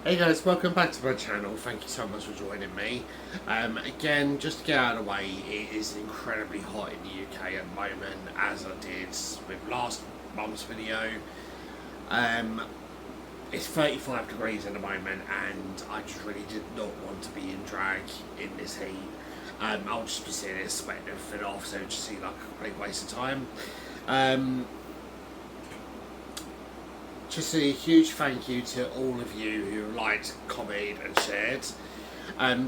Hey guys, welcome back to my channel. Thank you so much for joining me. Again, just to get out of the way, it is incredibly hot in the UK at the moment, as I did with last month's video. Um, it's 35 degrees at the moment, and I just really did not want to be in drag in this heat. I'll just be sitting there sweating everything off, so it just seemed like a complete waste of time. Just a huge thank you to all of you who liked, commented and shared.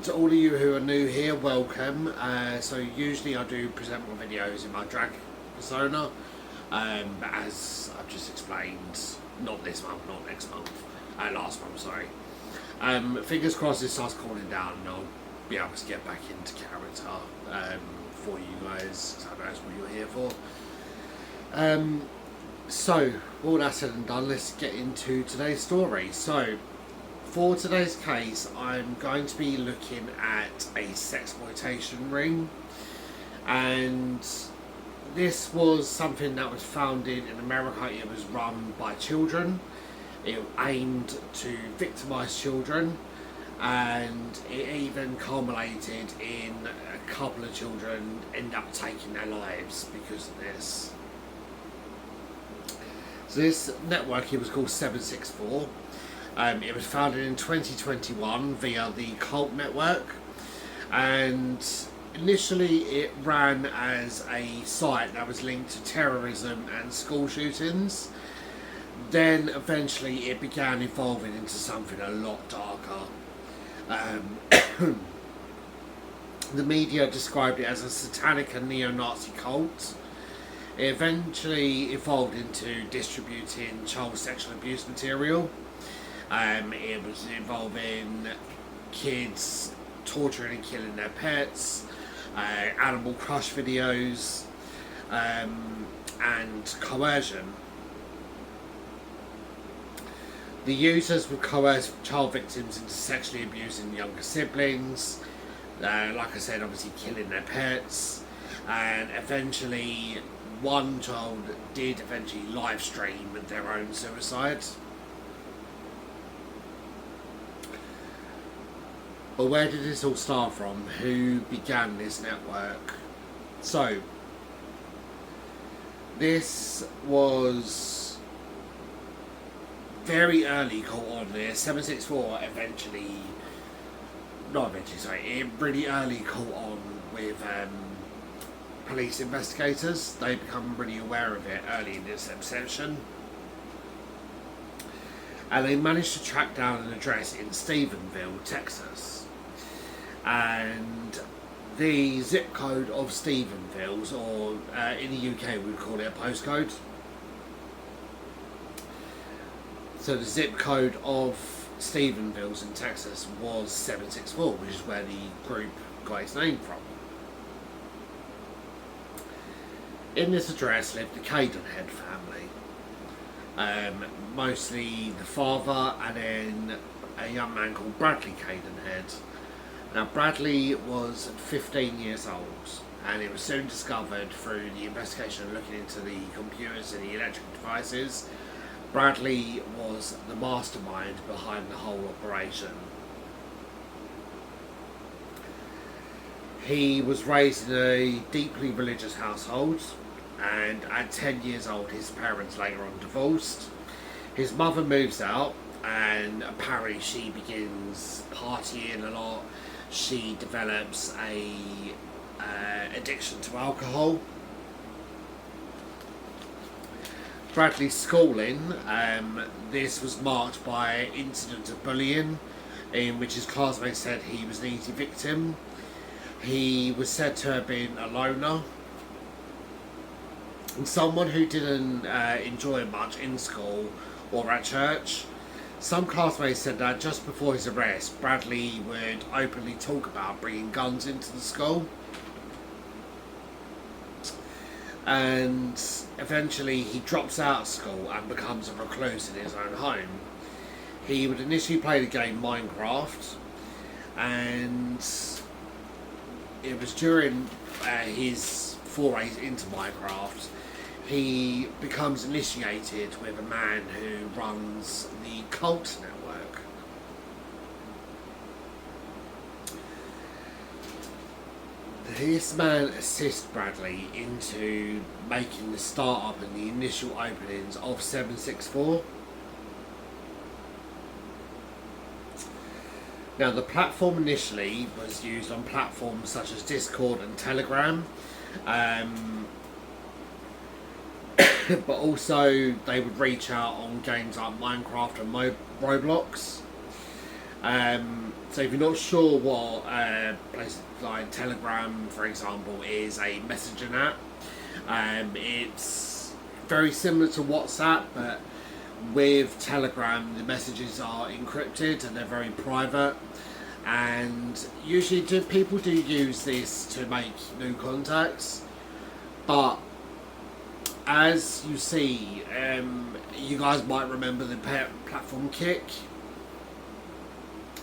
To all of you who are new here, welcome. So usually I do present my videos in my drag persona, but as I've just explained, not this month, not next month, last month, sorry. Fingers crossed it starts cooling down and I'll be able to get back into character for you guys, because I know that's what you're here for. So, all that said and done, let's get into today's story. So, for today's case, I'm going to be looking at a sexploitation ring, and this was something that was founded in America. It was run by children. It aimed to victimise children, and it even culminated in a couple of children end up taking their lives because of this. So this network, it was called 764. It was founded in 2021 via the Cult Network, and initially it ran as a site that was linked to terrorism and school shootings. Then eventually it began evolving into something a lot darker. The media described it as a satanic and neo-Nazi cult. It eventually evolved into distributing child sexual abuse material. It was involving kids torturing and killing their pets, animal crush videos, and coercion. The users would coerce child victims into sexually abusing younger siblings, like I said, obviously killing their pets, and eventually one child did eventually live stream their own suicide. But where did this all start from? Who began this network? So, this was very early caught on there. 764 it really early caught on with police investigators. They become really aware of it early in this inception, and they managed to track down an address in Stephenville, Texas. And the zip code of Stephenville's, or in the UK we would call it a postcode. So the zip code of Stephenville's in Texas was 764, which is where the group got its name from. In this address lived the Cadenhead family. Mostly the father and then a young man called Bradley Cadenhead. Now Bradley was 15 years old, and it was soon discovered through the investigation looking into the computers and the electrical devices, Bradley was the mastermind behind the whole operation. He was raised in a deeply religious household, and at 10 years old his parents later on divorced. His mother moves out, and apparently she begins partying a lot. She develops a addiction to alcohol. Bradley's schooling, this was marked by incidents of bullying, in which his classmates said he was an easy victim. He was said to have been a loner, and someone who didn't enjoy much in school or at church. Some classmates said that just before his arrest, Bradley would openly talk about bringing guns into the school. And eventually he drops out of school and becomes a recluse in his own home. He would initially play the game Minecraft, and it was during his forays into Minecraft he becomes initiated with a man who runs the Cult Network. This man assists Bradley into making the startup and the initial openings of 764. Now, the platform initially was used on platforms such as Discord and Telegram, but also they would reach out on games like Minecraft and Roblox. So if you're not sure what places like Telegram, for example, is a messaging app, it's very similar to WhatsApp, but with Telegram the messages are encrypted and they're very private, and usually people do use this to make new contacts, but as you see, you guys might remember the platform Kik.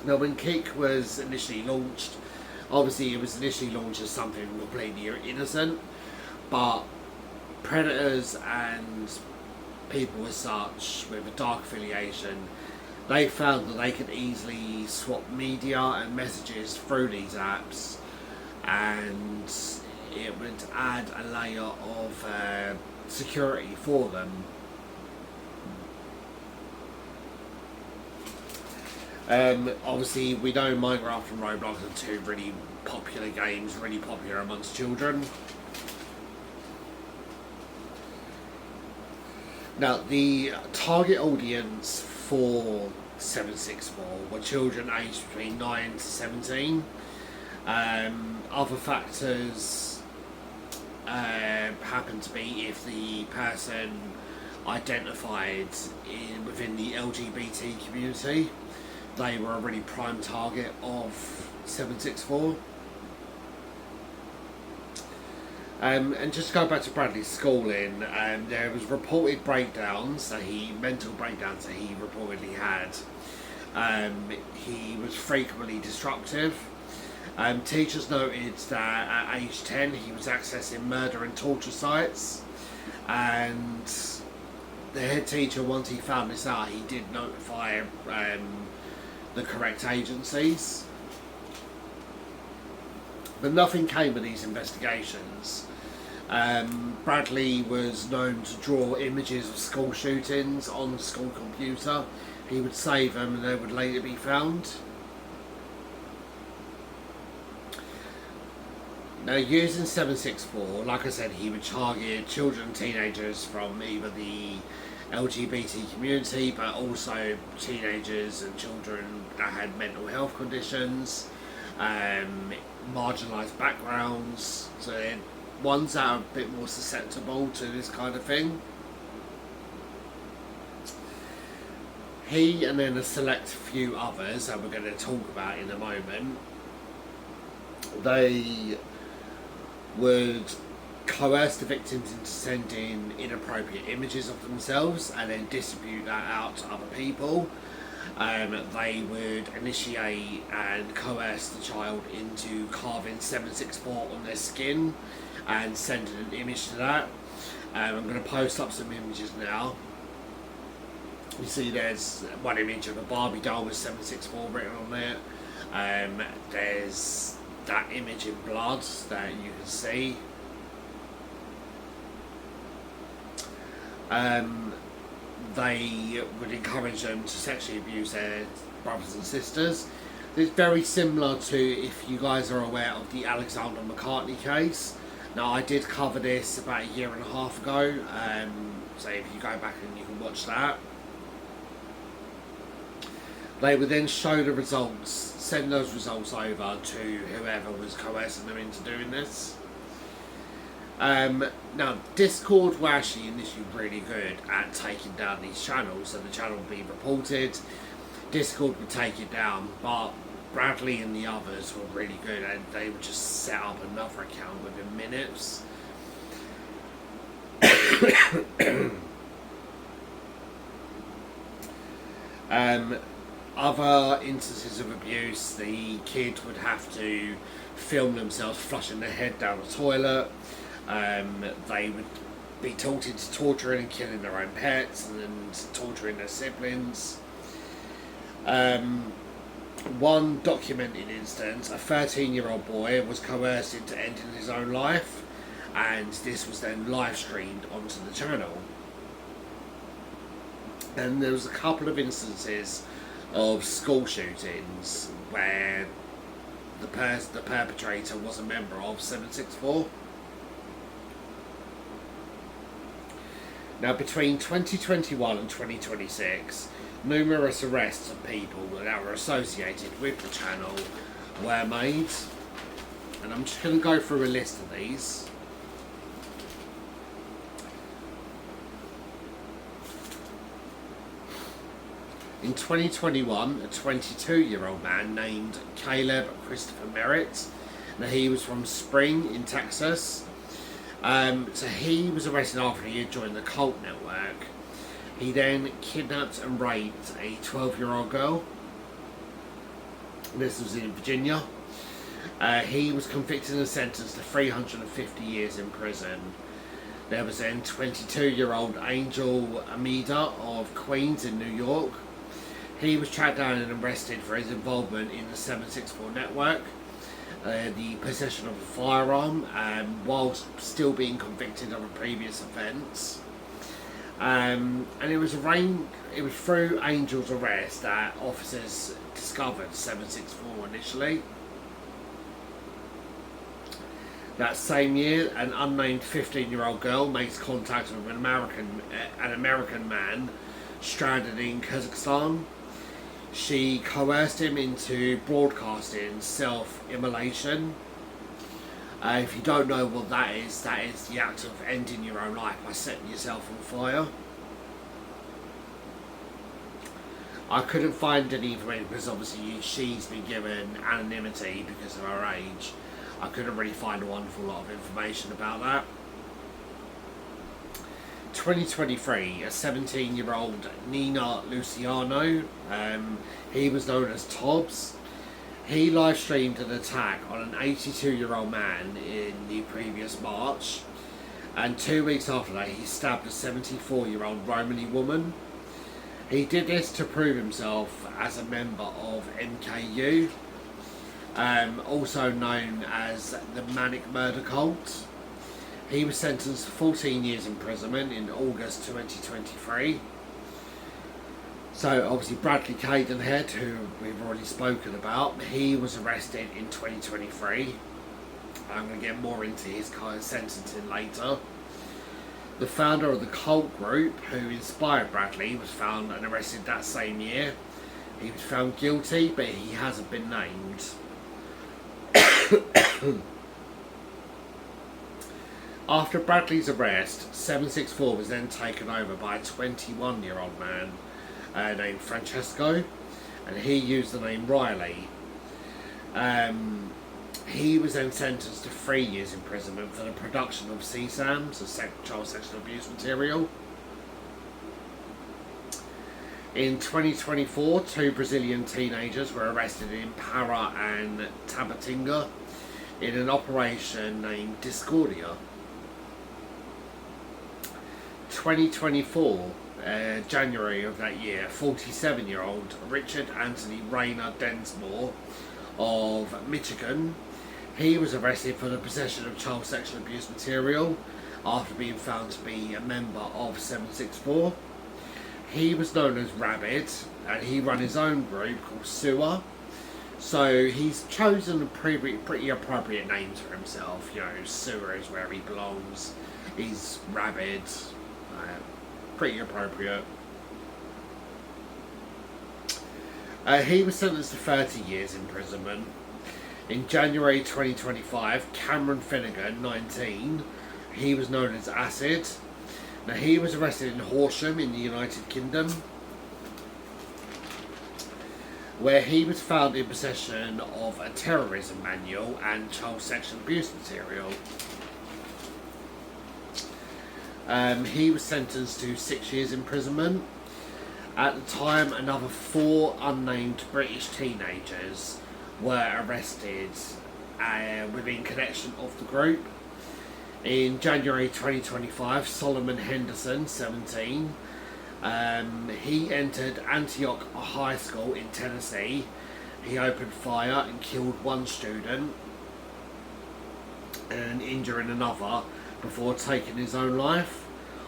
Now, when Kik was initially launched, obviously it was initially launched as something completely innocent, but predators and people as such with a dark affiliation, they found that they could easily swap media and messages through these apps, and it would add a layer of security for them. Obviously, we know Minecraft and Roblox are two really popular games, really popular amongst children. Now, the target audience for 764 were children aged between 9 to 17. Other factors happen to be if the person identified within the LGBT community. They were a really prime target of 764. And just to go back to Bradley's schooling, there was reported mental breakdowns that he reportedly had. He was frequently disruptive. Teachers noted that at age 10 he was accessing murder and torture sites, and the head teacher, once he found this out, he did notify the correct agencies, but nothing came of these investigations. Bradley was known to draw images of school shootings on the school computer. He would save them and they would later be found. Now, using 764, like I said, he would target children and teenagers from either the LGBT community, but also teenagers and children that had mental health conditions, marginalised backgrounds, so they're ones that are a bit more susceptible to this kind of thing. He and then a select few others that we're going to talk about in a moment, they would coerce the victims into sending inappropriate images of themselves and then distribute that out to other people. They would initiate and coerce the child into carving 764 on their skin and sending an image to that. I'm going to post up some images now. You see there's one image of a Barbie doll with 764 written on there. There's that image in blood that you can see. They would encourage them to sexually abuse their brothers and sisters. It's very similar to, if you guys are aware of the Alexander McCartney case. Now, I did cover this about a year and a half ago, so if you go back and you can watch that. They would then show the results, send those results over to whoever was coercing them into doing this. Now, Discord were actually initially really good at taking down these channels, so the channel would be reported, Discord would take it down, but Bradley and the others were really good, and they would just set up another account within minutes. Other instances of abuse, the kid would have to film themselves flushing their head down the toilet. They would be taught into torturing and killing their own pets and torturing their siblings. One documented instance, a 13-year-old boy was coerced into ending his own life, and this was then live streamed onto the channel. And there was a couple of instances of school shootings where the perpetrator was a member of 764. Now, between 2021 and 2026, numerous arrests of people that were associated with the channel were made, and I'm just going to go through a list of these. In 2021, a 22-year-old man named Caleb Christopher Merritt, now he was from Spring in Texas. So he was arrested after he had joined the cult network. He then kidnapped and raped a 12-year-old girl. This was in Virginia. He was convicted and sentenced to 350 years in prison. There was then 22-year-old Angel Amida of Queens in New York. He was tracked down and arrested for his involvement in the 764 network, the possession of a firearm, whilst still being convicted of a previous offence. And it was through Angel's arrest that officers discovered 764 initially. That same year, an unnamed 15-year-old girl makes contact with an American man stranded in Kazakhstan. She coerced him into broadcasting self-immolation. If you don't know what that is the act of ending your own life by setting yourself on fire. I couldn't find any information because obviously she's been given anonymity because of her age. I couldn't really find a wonderful lot of information about that. 2023, a 17-year-old Nina Luciano, he was known as Tobbs. He live streamed an attack on an 82-year-old man in the previous March, and 2 weeks after that he stabbed a 74-year-old Romani woman. He did this to prove himself as a member of MKU, also known as the Manic Murder Cult. He was sentenced to 14 years imprisonment in August 2023. So obviously Bradley Cadenhead, who we've already spoken about, he was arrested in 2023. I'm going to get more into his kind of sentencing later. The founder of the cult group who inspired Bradley was found and arrested that same year. He was found guilty, but he hasn't been named. After Bradley's arrest, 764 was then taken over by a 21-year-old man named Francesco, and he used the name Riley. He was then sentenced to 3 years imprisonment for the production of CSAM, so child sexual abuse material. In 2024, 2 Brazilian teenagers were arrested in Para and Tabatinga in an operation named Discordia. 2024, January of that year, 47-year-old Richard Anthony Rayner Densmore of Michigan, he was arrested for the possession of child sexual abuse material after being found to be a member of 764. He was known as Rabid, and he ran his own group called Sewer. So he's chosen a pretty appropriate names for himself. You know, Sewer is where he belongs. He's Rabid. Pretty appropriate. He was sentenced to 30 years imprisonment. In January 2025, Cameron Finnegan, 19, he was known as Acid. Now he was arrested in Horsham in the United Kingdom, where he was found in possession of a terrorism manual and child sexual abuse material. He was sentenced to 6 years imprisonment. At the time, another 4 unnamed British teenagers were arrested within connection of the group. In January 2025, Solomon Henderson, 17, he entered Antioch High School in Tennessee. he opened fire and killed one student and injuring another before taking his own life.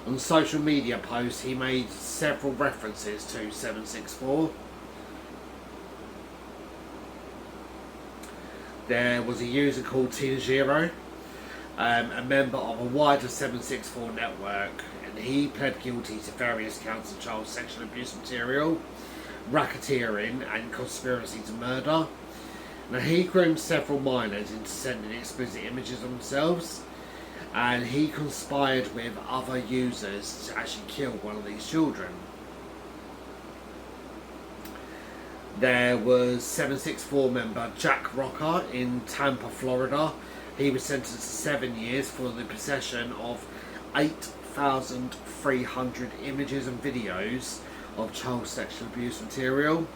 On social media posts, he made several references to 764. There was a user called Tinajiro, a member of a wider 764 network, and he pled guilty to various counts of child sexual abuse material, racketeering and conspiracy to murder. Now, he groomed several minors into sending explicit images of themselves, and he conspired with other users to actually kill one of these children. There was 764 member Jack Rocker in Tampa, Florida. He was sentenced to 7 years for the possession of 8,300 images and videos of child sexual abuse material,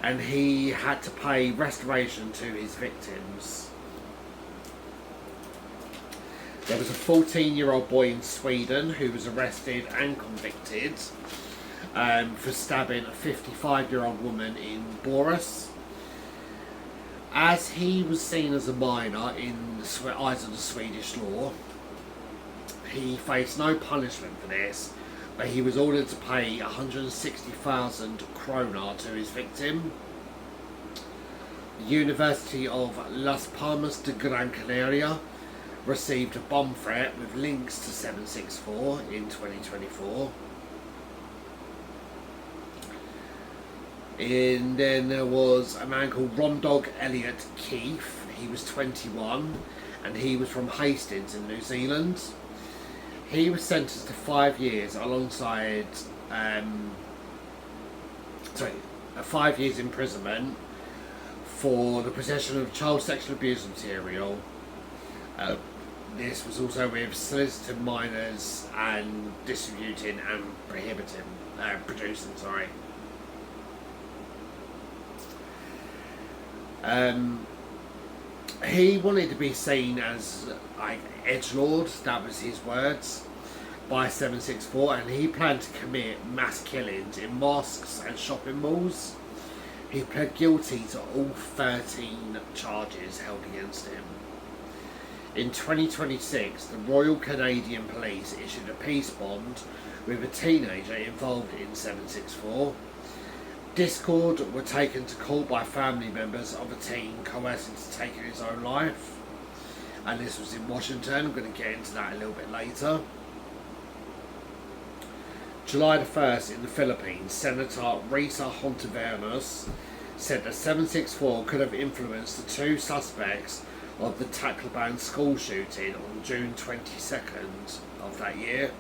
and he had to pay restoration to his victims. There was a 14-year-old boy in Sweden who was arrested and convicted for stabbing a 55-year-old woman in Borås. As he was seen as a minor in the eyes of the Swedish law, he faced no punishment for this, but he was ordered to pay 160,000 krona to his victim. The University of Las Palmas de Gran Canaria received a bomb threat with links to 764 in 2024. And then there was a man called Rondog Elliot Keefe. He was 21 and he was from Hastings in New Zealand. He was sentenced to 5 years alongside 5 years imprisonment for the possession of child sexual abuse material. This was also with soliciting minors and distributing and producing. He wanted to be seen as like edgelord, that was his words, by 764, and he planned to commit mass killings in mosques and shopping malls. He pled guilty to all 13 charges held against him. In 2026, the Royal Canadian Police issued a peace bond with a teenager involved in 764. Discord were taken to court by family members of a teen coercing to take his own life, and this was in Washington. I'm going to get into that a little bit later. July the 1st in the Philippines, Senator Risa Hontiveros said that 764 could have influenced the two suspects of the Tacloban school shooting on June 22nd of that year.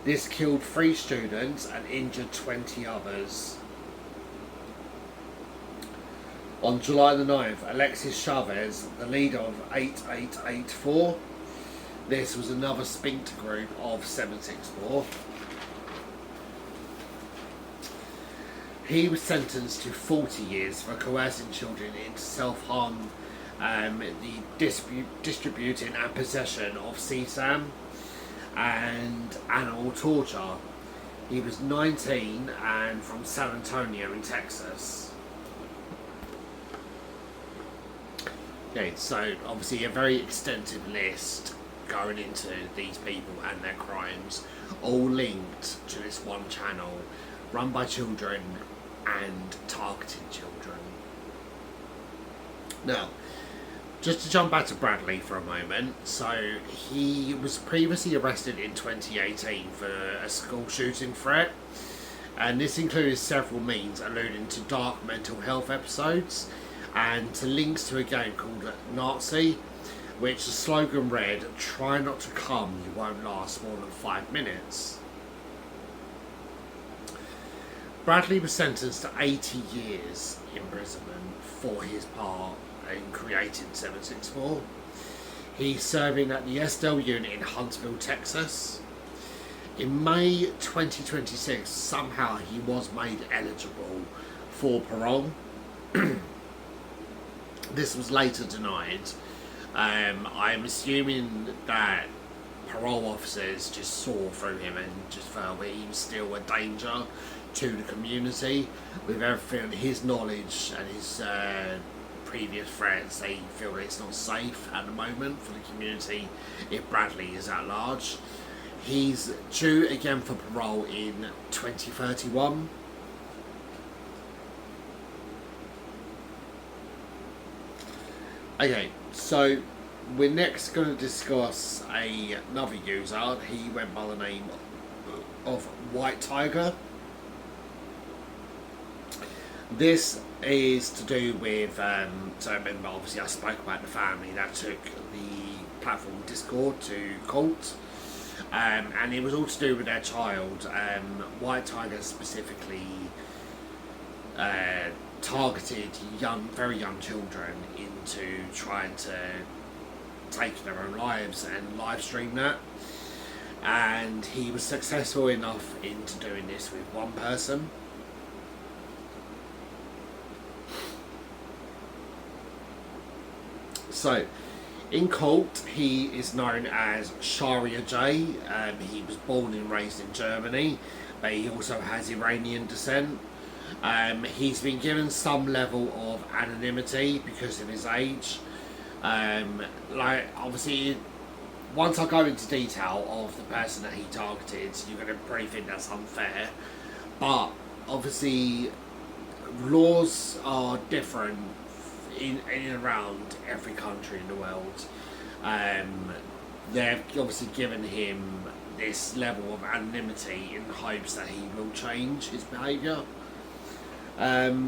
This killed 3 students and injured 20 others. On July the 9th, Alexis Chavez, the leader of 8884, this was another sphincter group of 764. He was sentenced to 40 years for coercing children into self-harm, the distributing and possession of CSAM, and animal torture. He was 19 and from San Antonio in Texas. Okay, so obviously a very extensive list going into these people and their crimes, all linked to this one channel, run by children and targeting children. Now, just to jump back to Bradley for a moment, so he was previously arrested in 2018 for a school shooting threat, and this included several means alluding to dark mental health episodes and to links to a game called Nazi, which the slogan read, "Try not to come, you won't last more than 5 minutes." Bradley was sentenced to 80 years imprisonment for his part in creating 764. He's serving at the Estelle unit in Huntsville, Texas. In May 2026, somehow he was made eligible for parole. This was later denied. I'm assuming that parole officers just saw through him and just felt that he was still a danger to the community. With everything, his knowledge and his previous threats, they feel that it's not safe at the moment for the community if Bradley is at large. He's due again for parole in 2031. Okay, so we're next going to discuss another user. He went by the name of White Tiger. This is to do with, so remember obviously I spoke about the family that took the platform Discord to court, and it was all to do with their child. White Tiger specifically targeted very young children into trying to take their own lives and live stream that, and he was successful enough into doing this with one person. So in court he is known as Sharia J. He was born and raised in Germany, but he also has Iranian descent. He's been given some level of anonymity because of his age. Like obviously, once I go into detail of the person that he targeted, you're going to probably think that's unfair. But obviously, laws are different in and around every country in the world. They've obviously given him this level of anonymity in the hopes that he will change his behaviour. It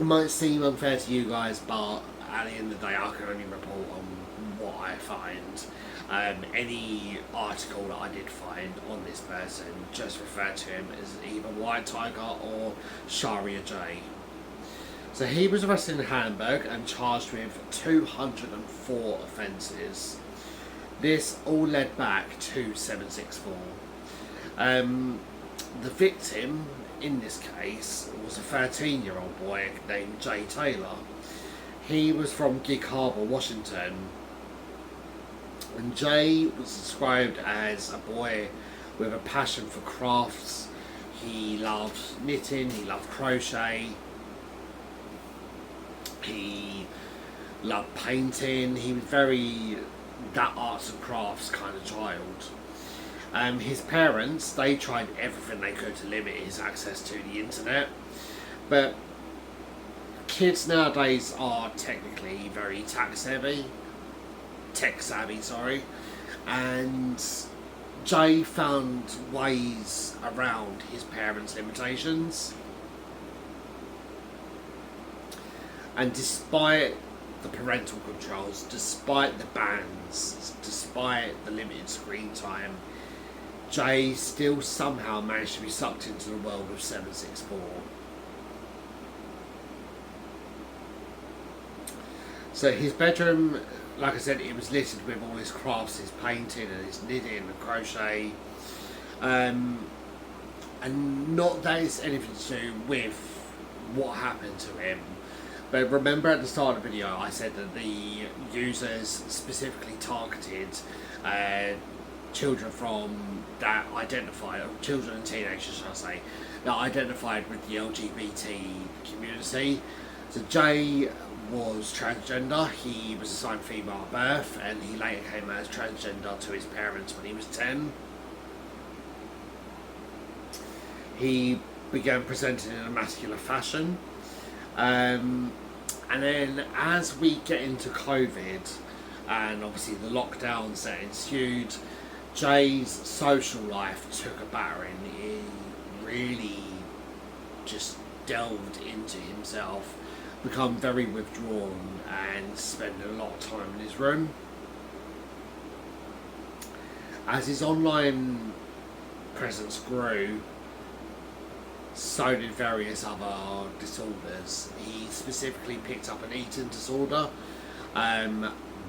might seem unfair to you guys, but at the end of the day I can only report on what I find. Any article that I did find on this person just referred to him as either White Tiger or Sharia J. So he was arrested in Hamburg and charged with 204 offences. This all led back to 764. The victim in this case was a 13-year-old boy named Jay Taylor. He was from Gig Harbor, Washington, and Jay was described as a boy with a passion for crafts. He loved knitting, he loved crochet, he loved painting. He was very that arts and crafts kind of child. His parents, they tried everything they could to limit his access to the internet, but kids nowadays are technically very tech savvy, and Jay found ways around his parents' limitations. And despite the parental controls, despite the bans, despite the limited screen time, Jay still somehow managed to be sucked into the world of 764. So his bedroom, like I said, it was littered with all his crafts, his painting and his knitting and crochet. And not that it's anything to do with what happened to him. But remember at the start of the video I said that the users specifically targeted children from that identified, or children and teenagers should I say, that identified with the LGBT community. So Jay was transgender. He was assigned female at birth and he later came out as transgender to his parents when he was 10. He began presenting in a masculine fashion. And then as we get into COVID and obviously the lockdowns that ensued, Jay's social life took a battering. He really just delved into himself, become very withdrawn and spend a lot of time in his room. As his online presence grew, so did various other disorders. He specifically picked up an eating disorder.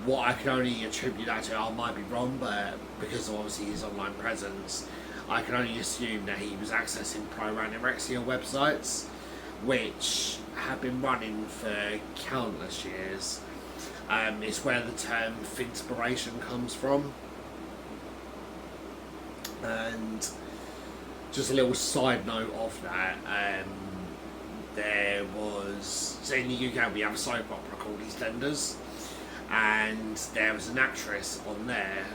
What I can only attribute that to, I might be wrong, but because of obviously his online presence, I can only assume that he was accessing pro-anorexia websites, which have been running for countless years. It's where the term finspiration comes from. And just a little side note of that, there was, so in the UK we have a soap opera called EastEnders, and there was an actress on there,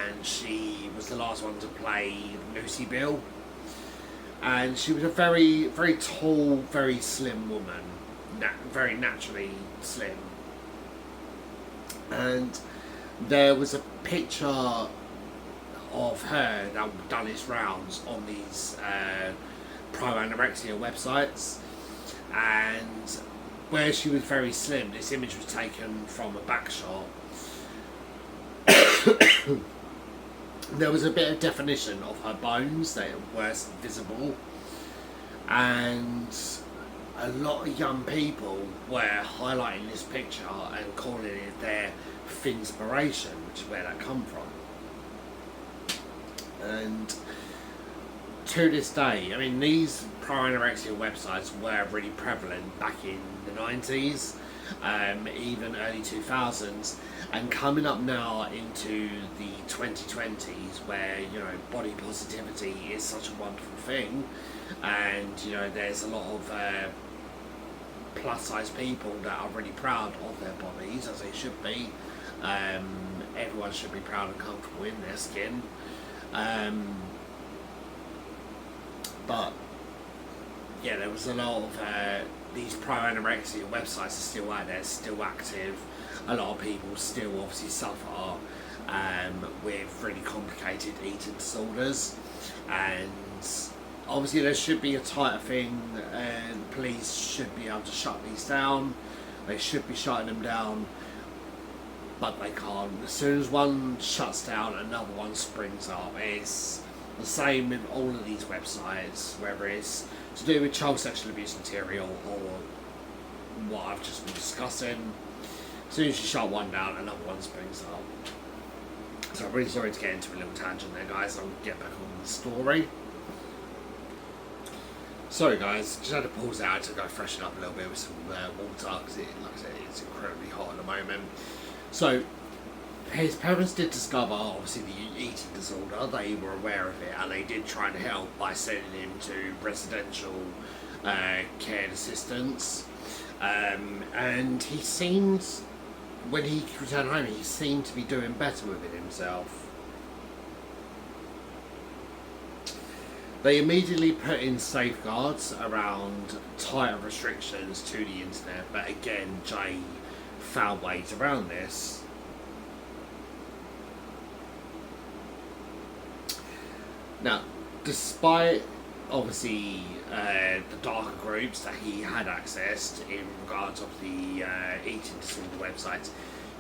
and she was the last one to play Lucy Bill, and she was a very, very tall, very slim woman, very naturally slim, and there was a picture of her that done its rounds on these pro-anorexia websites, and where she was very slim, this image was taken from a back shot. There was a bit of definition of her bones that were visible, and a lot of young people were highlighting this picture and calling it their finspiration, which is where that come from. And to this day, I mean, these pro-anorexia websites were really prevalent back in the 90s, even early 2000s, and coming up now into the 2020s, where, you know, body positivity is such a wonderful thing, and, you know, there's a lot of plus size people that are really proud of their bodies, as they should be. Everyone should be proud and comfortable in their skin. But yeah, there was a lot of these pro-anorexia websites are still out there, still active. A lot of people still obviously suffer with really complicated eating disorders, and obviously there should be a tighter thing, and police should be able to shut these down. They should be shutting them down, but they can't. As soon as one shuts down, another one springs up. It's the same in all of these websites, whether it's to do with child sexual abuse material or what I've just been discussing. As soon as you shut one down, another one springs up. So I'm really sorry to get into a little tangent there, guys. I'll get back on the story. Sorry guys, just had to pause out to go freshen up a little bit with some water, because like I said, it's incredibly hot at the moment. So, his parents did discover, obviously, the eating disorder. They were aware of it, and they did try and help by sending him to residential care assistance. And he seemed, when he returned home, he seemed to be doing better with it himself. They immediately put in safeguards around tighter restrictions to the internet, but again, Jay found ways around this. Now, despite obviously the darker groups that he had accessed in regards of the eating disorder websites,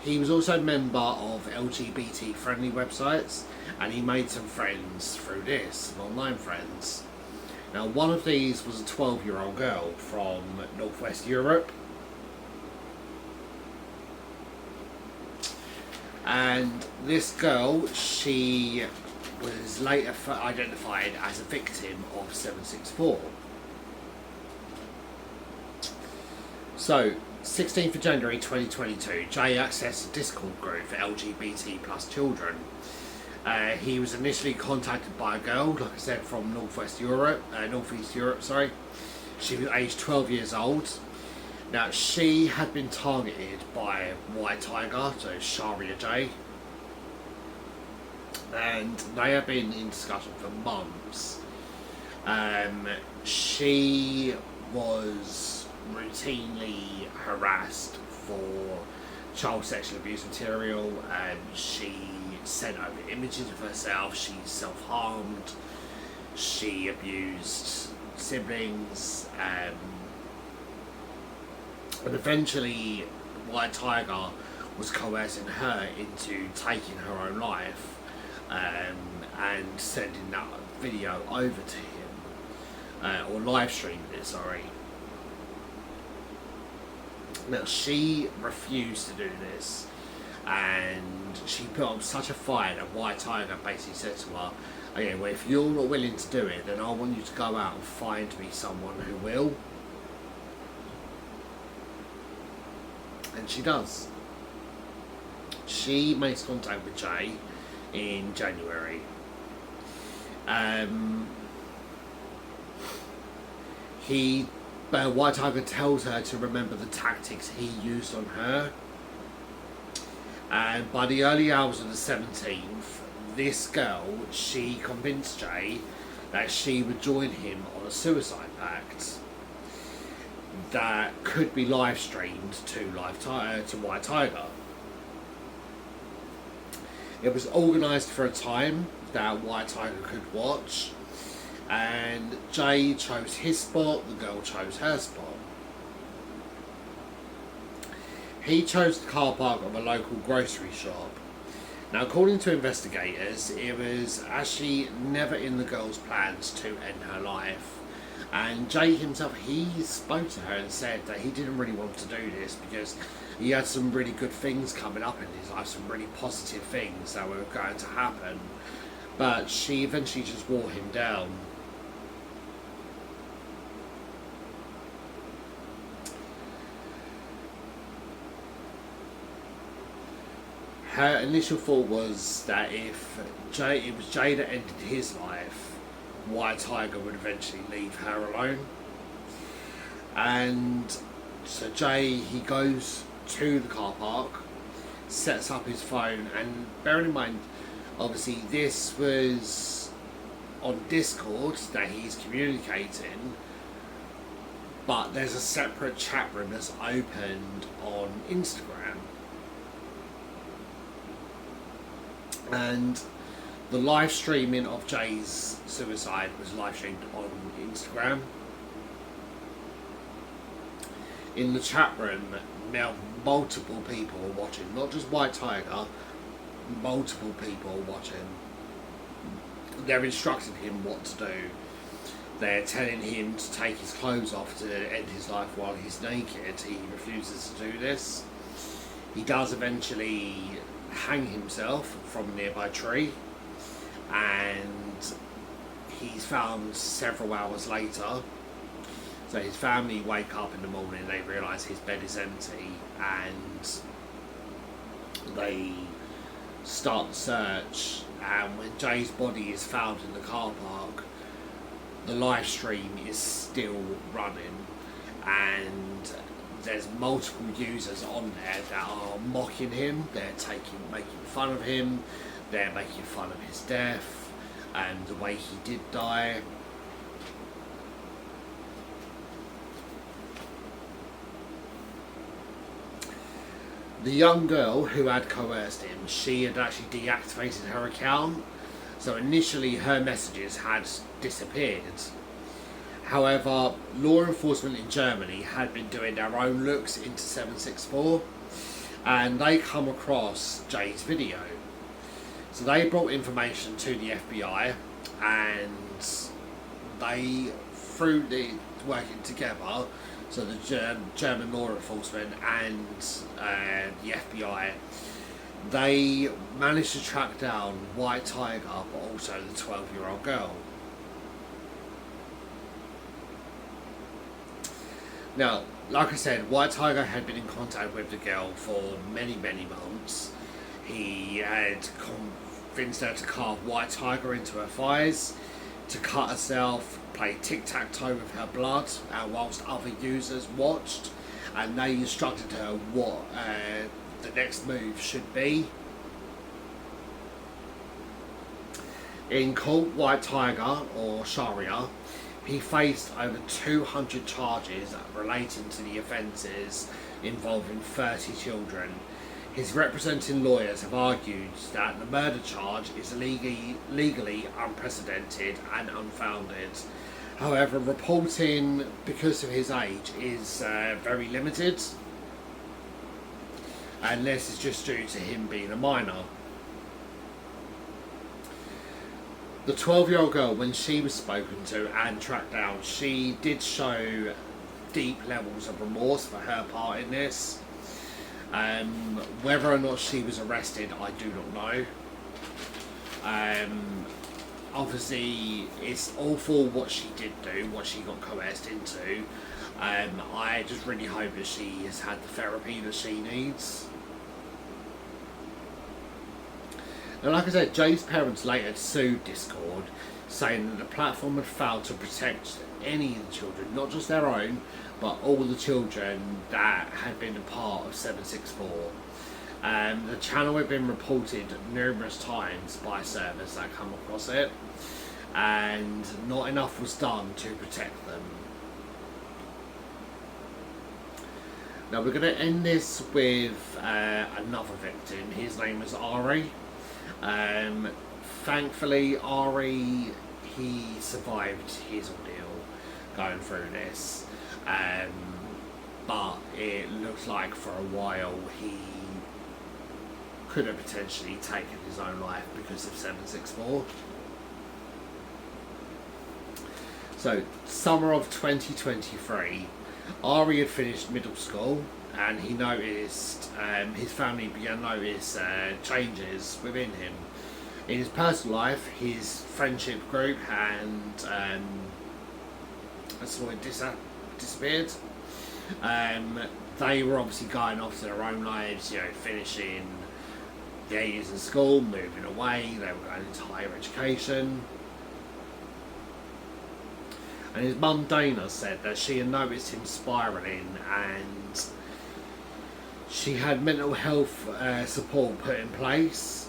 he was also a member of LGBT friendly websites, and he made some friends through this, some online friends. Now, one of these was a 12-year-old girl from Northwest Europe, and this girl, she was later identified as a victim of 764. So, 16th of January 2022, Jay accessed a Discord group for LGBT plus children. He was initially contacted by a girl, like I said, from Northeast Europe. Sorry. She was aged 12 years old. Now, she had been targeted by White Tiger, so Sharia J, and they have been in discussion for months. She was routinely harassed for child sexual abuse material, and she sent over images of herself. She self-harmed, she abused siblings, and eventually White Tiger was coercing her into taking her own life, and sending that video over to him, or live streaming it, sorry. Now, she refused to do this, and she put up such a fight that White Tiger basically said to her, okay, well, if you're not willing to do it, then I want you to go out and find me someone who will. And And she does. She makes contact with Jay in January. White Tiger tells her to remember the tactics he used on her. And by the early hours of the 17th, this girl, she convinced Jay that she would join him on a suicide pact that could be live streamed to White Tiger. It was organised for a time that White Tiger could watch, and Jay chose his spot, the girl chose her spot. He chose the car park of a local grocery shop. Now, according to investigators, it was actually never in the girl's plans to end her life. And Jay himself, he spoke to her and said that he didn't really want to do this because he had some really good things coming up in his life, some really positive things that were going to happen. But she eventually just wore him down. Her initial thought was that if it was Jay that ended his life, White Tiger would eventually leave her alone. And so Jay, he goes to the car park, sets up his phone, and bearing in mind, obviously this was on Discord that he's communicating, but there's a separate chat room that's opened on Instagram. And the live streaming of Jay's suicide was live streamed on Instagram. In the chat room, now multiple people were watching, not just White Tiger, multiple people were watching. They're instructing him what to do. They're telling him to take his clothes off to end his life while he's naked. He refuses to do this. He does eventually hang himself from a nearby tree, and he's found several hours later. So his family wake up in the morning, they realise his bed is empty, and they start the search. And when Jay's body is found in the car park, the live stream is still running, and there's multiple users on there that are mocking him. They're making fun of him. They're making fun of his death and the way he did die. The young girl who had coerced him, she had actually deactivated her account. So initially her messages had disappeared. However, law enforcement in Germany had been doing their own looks into 764, and they come across Jay's video. So they brought information to the FBI, and they, through the working together, so the German law enforcement and the FBI, they managed to track down White Tiger, but also the 12-year-old girl. Now, like I said, White Tiger had been in contact with the girl for many, many months. He had convinced her to carve White Tiger into her thighs, to cut herself, play tic-tac-toe with her blood, whilst other users watched, and they instructed her what the next move should be. In court, White Tiger, or Sharia, he faced over 200 charges relating to the offences involving 30 children. His representing lawyers have argued that the murder charge is legally unprecedented and unfounded. However, reporting, because of his age, is very limited, and this is just due to him being a minor. The 12-year-old girl, when she was spoken to and tracked down, she did show deep levels of remorse for her part in this. Whether or not she was arrested, I do not know. Obviously, it's awful what she did do, what she got coerced into, I just really hope that she has had the therapy that she needs. And like I said, Jay's parents later sued Discord, saying that the platform had failed to protect any of the children, not just their own, but all the children that had been a part of 764. The channel had been reported numerous times by servers that come across it, and not enough was done to protect them. Now we're going to end this with another victim. His name was Ari. Thankfully, Ari, he survived his ordeal going through this, but it looks like for a while he could have potentially taken his own life because of 764. So, summer of 2023, Ari had finished middle school, and he noticed, his family began to notice changes within him. In his personal life, his friendship group and sort of disappeared. They were obviously going off to their own lives, you know, finishing their years in school, moving away, they were going into higher education. And his mum Dana said that she had noticed him spiralling, and she had mental health support put in place,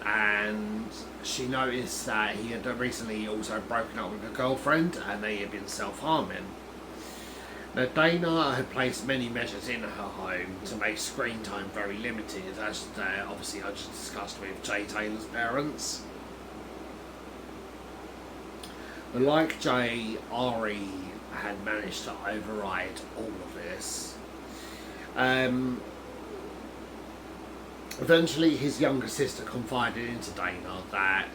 and she noticed that he had recently also broken up with a girlfriend and they had been self-harming. Now Dana had placed many measures in her home to make screen time very limited, as obviously I just discussed with Jay Taylor's parents. But like Jay, Ari had managed to override all of this. Eventually his younger sister confided into Dana that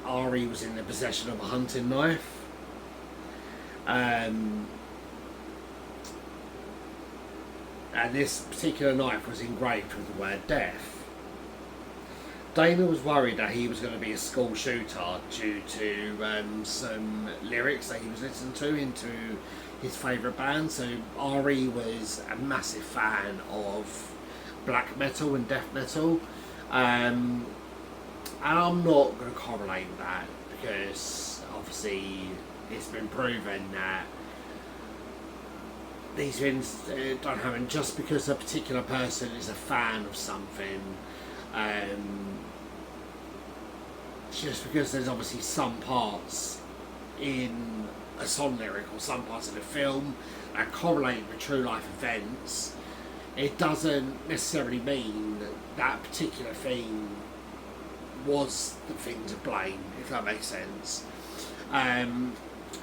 Ari was in the possession of a hunting knife. And this particular knife was engraved with the word death. Dana was worried that he was going to be a school shooter due to some lyrics that he was listening to into his favourite band. So Ari was a massive fan of black metal and death metal. And I'm not going to correlate that, because obviously it's been proven that these things don't happen just because a particular person is a fan of something. Just because there's obviously some parts in a song lyric or some parts of the film that correlate with true life events, it doesn't necessarily mean that that particular thing was the thing to blame, if that makes sense.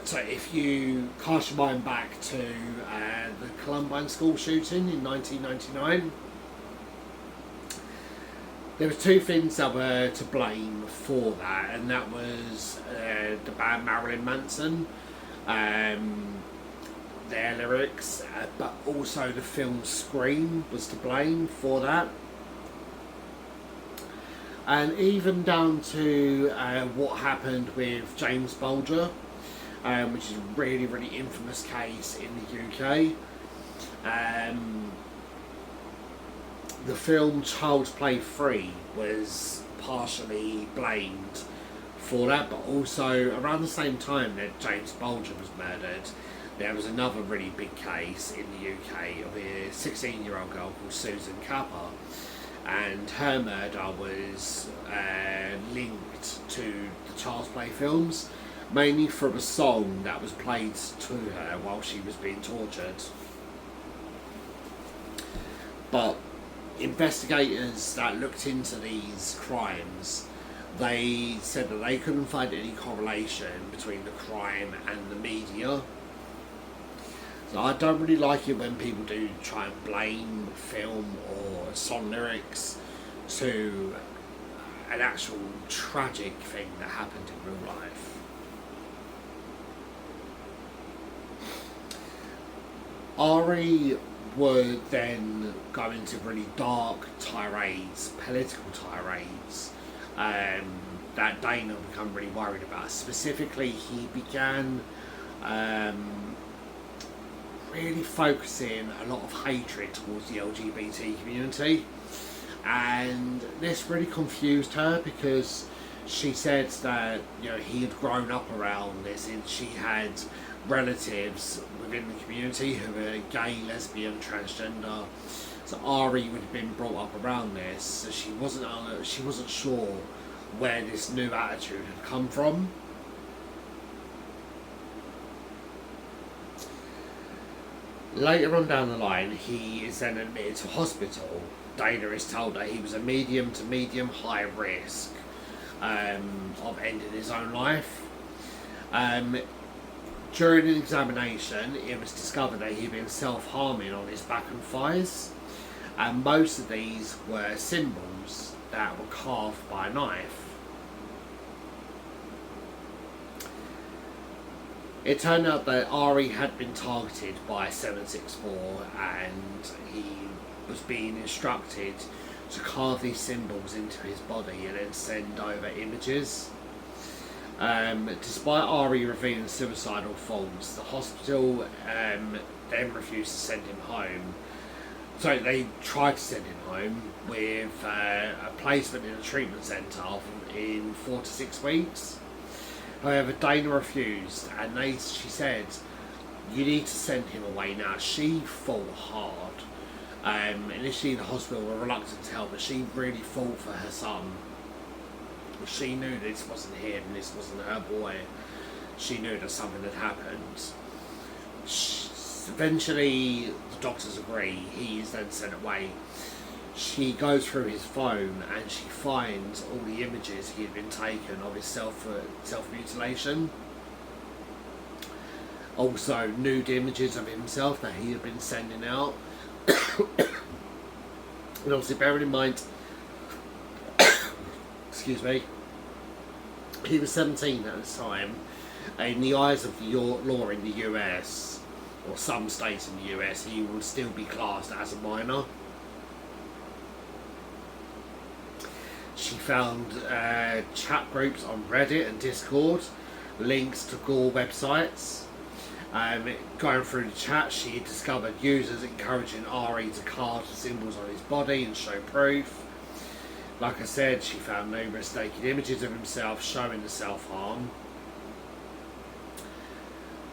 So if you cast your mind back to the Columbine school shooting in 1999, there were two things that were to blame for that, and that was the band Marilyn Manson, their lyrics, but also the film Scream was to blame for that. And even down to what happened with James Bulger, which is a really, really infamous case in the UK. The film Child's Play 3 was partially blamed for that, but also around the same time that James Bulger was murdered, there was another really big case in the UK of a 16-year-old girl called Susan Capper, and her murder was linked to the Child's Play films, mainly from a song that was played to her while she was being tortured. But investigators that looked into these crimes, they said that they couldn't find any correlation between the crime and the media. So I don't really like it when people do try and blame film or song lyrics to an actual tragic thing that happened in real life. Ari would then go into really dark tirades, political tirades, that Dana would become really worried about. Specifically, he began really focusing a lot of hatred towards the LGBT community, and this really confused her because she said that he had grown up around this, and she had relatives within the community who were gay, lesbian, transgender. So Ari would have been brought up around this, so she wasn't sure where this new attitude had come from. Later on down the line, he is then admitted to hospital. Dana is told that he was a medium to medium high risk of ending his own life. During an examination, it was discovered that he'd been self-harming on his back and thighs, and most of these were symbols that were carved by a knife. It turned out that Ari had been targeted by 764, and he was being instructed to carve these symbols into his body and then send over images. Despite Ari revealing suicidal thoughts, the hospital then refused to send him home. So they tried to send him home with a placement in a treatment centre in 4 to 6 weeks. However, Dana refused, and she said, "You need to send him away now." She fought hard. Initially, the hospital were reluctant to help, but she really fought for her son. She knew this wasn't him, this wasn't her boy. She knew that something had happened. Eventually, the doctors agree. He is then sent away. She goes through his phone and she finds all the images he had been taken of his self-mutilation. Also, nude images of himself that he had been sending out. And obviously, bearing in mind, excuse me, he was 17 at the time. In the eyes of the law in the US, or some states in the US, he would still be classed as a minor. She found chat groups on Reddit and Discord, links to Gore websites. Going through the chat, she discovered users encouraging Ari to carve the symbols on his body and show proof. Like I said, she found numerous naked images of himself showing the self-harm.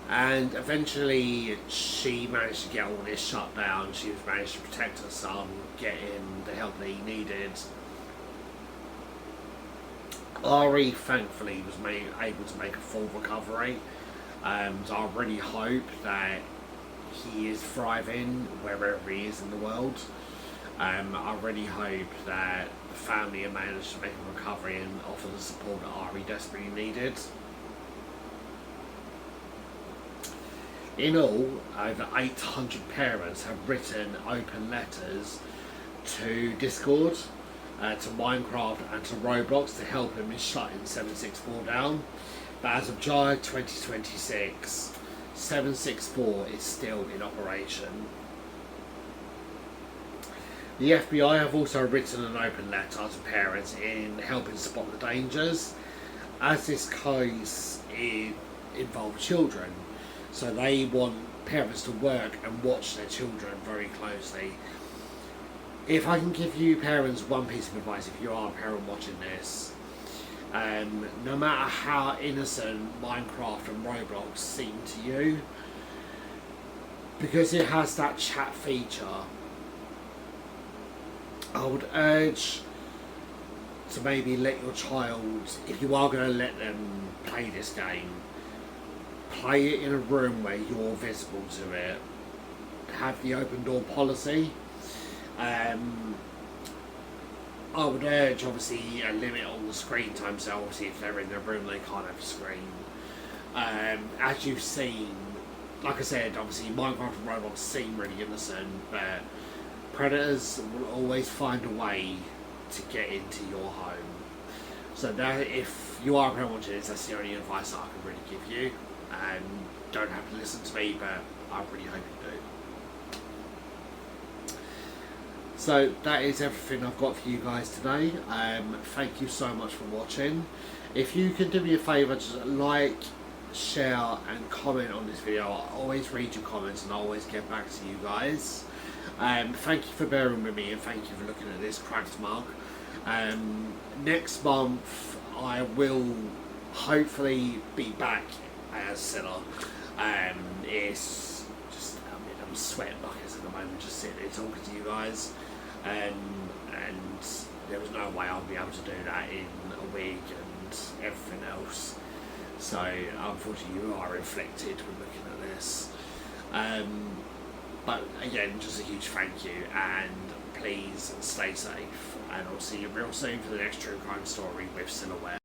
And eventually she managed to get all this shut down. She managed to protect her son, get him the help that he needed. Ari thankfully was able to make a full recovery. So I really hope that he is thriving wherever he is in the world. I really hope that the family have managed to make a recovery and offer the support that Ari desperately needed. In all, over 800 parents have written open letters to Discord, to Minecraft and to Roblox to help him in shutting 764 down. But as of July 2026, 764 is still in operation. The FBI have also written an open letter to parents in helping spot the dangers, as this case involves children. So they want parents to work and watch their children very closely. If I can give you parents one piece of advice, if you are a parent watching this, no matter how innocent Minecraft and Roblox seem to you, because it has that chat feature, I would urge to maybe let your child, if you are going to let them play this game, play it in a room where you're visible to it. Have the open door policy. I would urge, obviously, a limit on the screen time, so obviously if they're in their room they can't have a screen. As you've seen, like I said, obviously Minecraft and Roblox seem really innocent, but predators will always find a way to get into your home. So that, if you are a parent watching this, that's the only advice that I can really give you. Don't have to listen to me, but I really hope you do. So that is everything I've got for you guys today. Thank you so much for watching. If you can do me a favour, just like, share and comment on this video. I always read your comments and I always get back to you guys. Thank you for bearing with me and thank you for looking at this cracked mug. Next month I will hopefully be back as Scylla. It's just, I'm sweating buckets at the moment just sitting here talking to you guys, and there was no way I'll be able to do that in a wig and everything else. So unfortunately you are inflicted when looking at this. But again, just a huge thank you, and please stay safe, and I'll see you real soon for the next true crime story with Silhouette.